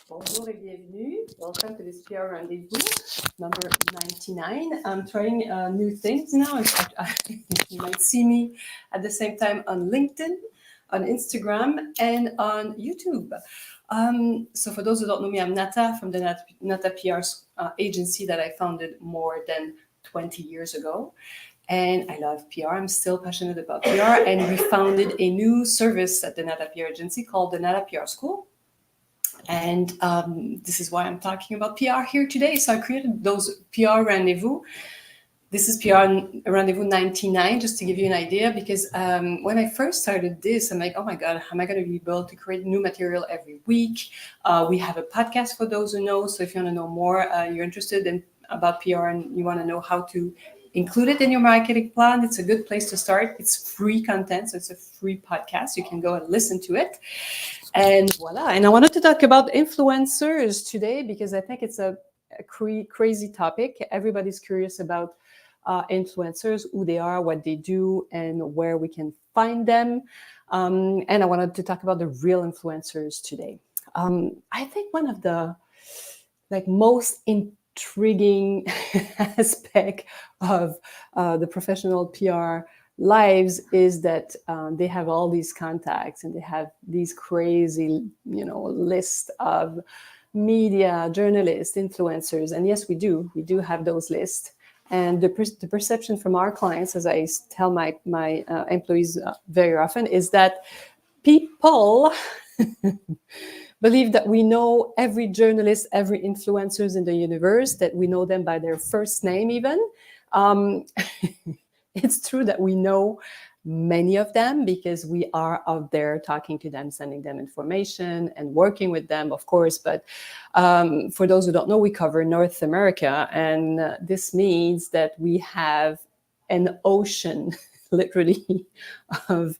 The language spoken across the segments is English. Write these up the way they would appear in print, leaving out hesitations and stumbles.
Bonjour et bienvenue. Welcome to this PR Rendezvous, number 99. I'm trying new things now. In fact, you might see me at the same time on LinkedIn, on Instagram, and on YouTube. So for those who don't know me, I'm Nata from the NATA PR agency that I founded more than 20 years ago. And I love PR. I'm still passionate about PR. And we founded a new service at the NATA PR agency called the NATA PR School. And this is why I'm talking about PR here today. So I created those PR rendezvous. This is PR Rendezvous 99, just to give you an idea, because when I first started this, I'm like, oh my God, am I going to be able to create new material every week? We have a podcast for those who know. So if you want to know more, you're interested in about PR and you want to know how to include it in your marketing plan, it's a good place to start. It's free content, so it's a free podcast. You can go and listen to it. And voila. And I wanted to talk about influencers today because I think it's a crazy topic. Everybody's curious about influencers, who they are, what they do, and where we can find them. And I wanted to talk about the real influencers today. I think one of the most intriguing aspect of the professional PR lives is that they have all these contacts and they have these crazy, list of media, journalists, influencers. And yes, we do have those lists. And the perception from our clients, as I tell my employees very often, is that people believe that we know every journalist, every influencers in the universe, that we know them by their first name even. It's true that we know many of them because we are out there talking to them, sending them information and working with them, of course. But for those who don't know, we cover North America. And this means that we have an ocean, literally, of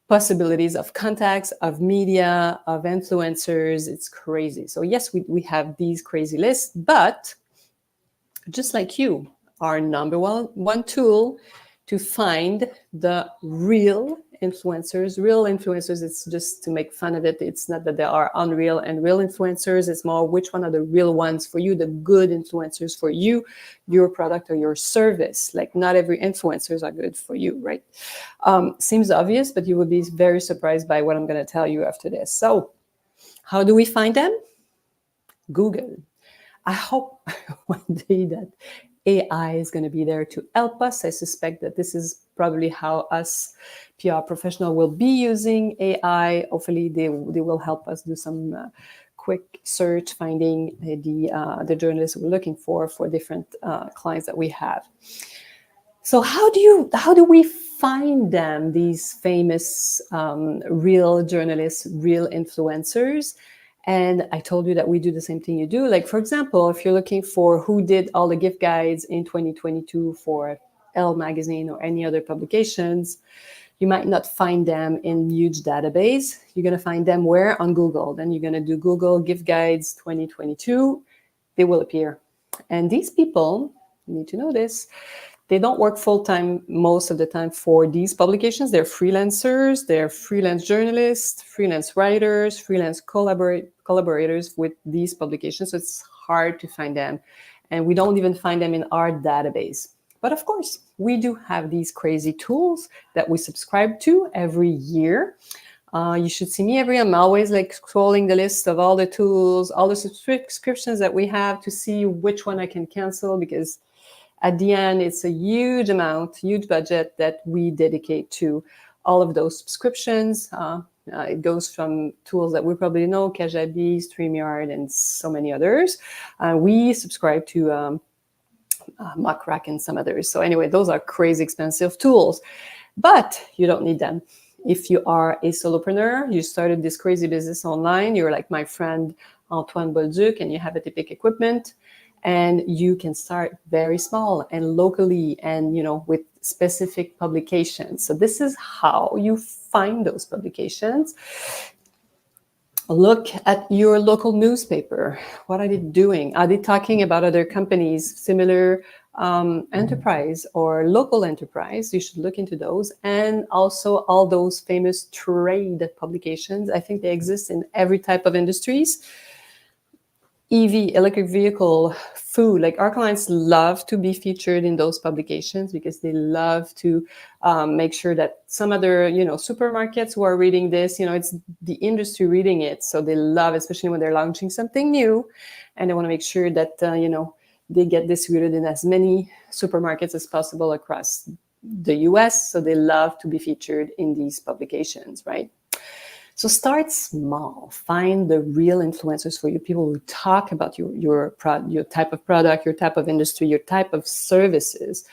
possibilities of contacts, of media, of influencers. It's crazy. So yes, we have these crazy lists, but just like you, our number one tool to find the real influencers, it's just to make fun of it. It's not that there are unreal and real influencers. It's more which one are the real ones for you, the good influencers for you, your product or your service. Like not every influencers are good for you, right? Seems obvious, but you will be very surprised by what I'm going to tell you after this. So how do we find them? Google. I hope one day that AI is going to be there to help us. I suspect that this is probably how us PR professional will be using AI. Hopefully they will help us do some quick search, finding the journalists we're looking for different clients that we have. So how do we find them, these famous real journalists, real influencers? And I told you that we do the same thing you do. Like, for example, if you're looking for who did all the gift guides in 2022 for Elle magazine or any other publications, you might not find them in huge database. You're going to find them where? On Google. Then you're going to do Google gift guides 2022. They will appear. And these people, you need to know this, they don't work full-time most of the time for these publications. They're freelancers, they're freelance journalists, freelance writers, freelance collaborators with these publications. So it's hard to find them. And we don't even find them in our database. But of course, we do have these crazy tools that we subscribe to every year. You should see me every year. I'm always scrolling the list of all the tools, all the subscriptions that we have to see which one I can cancel, because at the end, it's a huge budget that we dedicate to all of those subscriptions. It goes from tools that we probably know, Kajabi, StreamYard, and so many others. We subscribe to Muckrack and some others. So anyway, those are crazy expensive tools, but you don't need them. If you are a solopreneur, you started this crazy business online, you're like my friend Antoine Bolduc, and you have a typical equipment, and you can start very small and locally and, with specific publications. So this is how you find those publications. Look at your local newspaper. What are they doing? Are they talking about other companies, similar enterprise or local enterprise? You should look into those. And also all those famous trade publications. I think they exist in every type of industries. EV, electric vehicle, food. Like our clients love to be featured in those publications because they love to make sure that some other, supermarkets who are reading this, it's the industry reading it. So they love, especially when they're launching something new, and they want to make sure that, they get distributed in as many supermarkets as possible across the US. So they love to be featured in these publications, right? So start small. Find the real influencers for you, people who talk about your type of product, your type of industry, your type of services.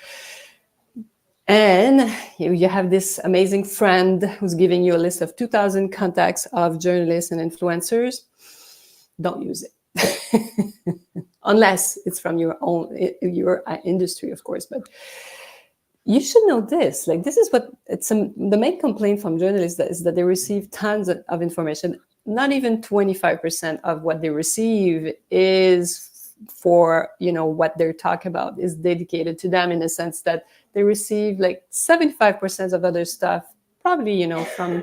And you have this amazing friend who's giving you a list of 2,000 contacts of journalists and influencers. Don't use it. Unless it's from your industry, of course. But you should know this. Like, this is what the main complaint from journalists is that they receive tons of information. Not even 25% of what they receive is for, what they're talking about is dedicated to them, in the sense that they receive like 75% of other stuff, probably, from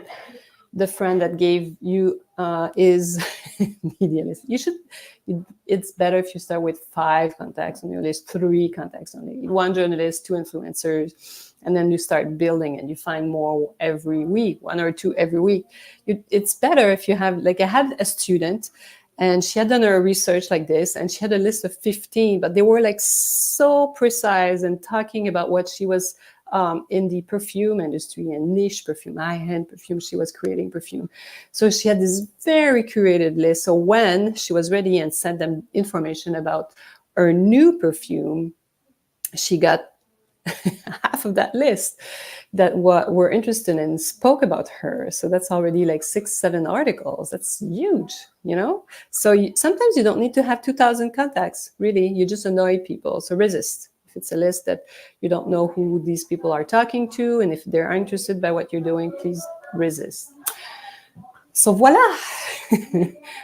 the friend that gave you is media list. It's better if you start with 5 contacts on your list, 3 contacts only, 1 journalist, 2 influencers, and then you start building and you find more every week, 1 or 2 every week. It's better if you have, like I had a student and she had done her research like this, and she had a list of 15, but they were like so precise and talking about what she was in the perfume industry and niche perfume, high-end perfume. She was creating perfume. So she had this very curated list. So when she was ready and sent them information about her new perfume, she got half of that list that were interested and spoke about her. So that's already like 6-7 articles. That's huge, So sometimes you don't need to have 2,000 contacts, really. You just annoy people. So resist. If it's a list that you don't know who these people are talking to, and if they're interested by what you're doing, please resist. So voila.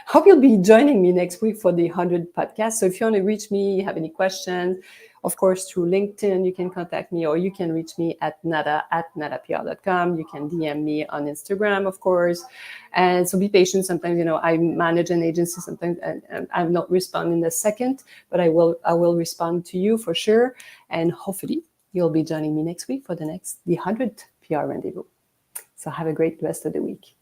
Hope you'll be joining me next week for the 100 podcast. So if you want to reach me, you have any questions, of course, through LinkedIn, you can contact me, or you can reach me at NATA@natapr.com. You can DM me on Instagram, of course. And so be patient. Sometimes, I manage an agency sometimes, and I'm not responding the second, but I will respond to you for sure. And hopefully you'll be joining me next week for the 100 PR rendezvous. So have a great rest of the week.